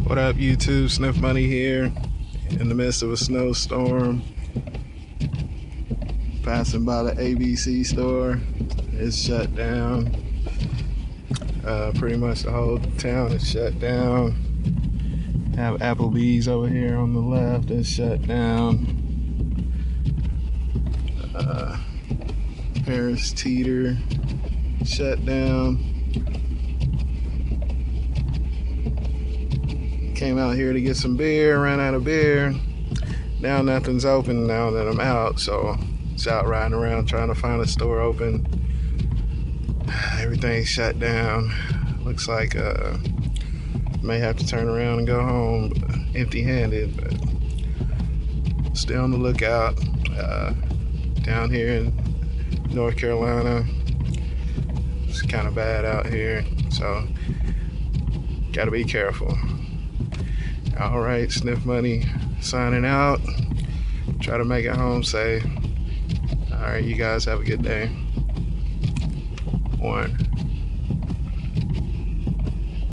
What up, YouTube? Sniff Money here in the midst of a snowstorm. Passing by the ABC store. It's shut down. Pretty much the whole town is shut down. Have Applebee's over here on the left. It's shut down. Harris Teeter shut down. Came out here to get some beer, ran out of beer. Now nothing's open now that I'm out, so it's out riding around trying to find a store open. Everything's shut down. Looks like may have to turn around and go home empty-handed, but still on the lookout. Down here in North Carolina, it's kind of bad out here, so gotta be careful. All right, Sniff Money signing out. Try to make it home safe. All right, you guys have a good day. One.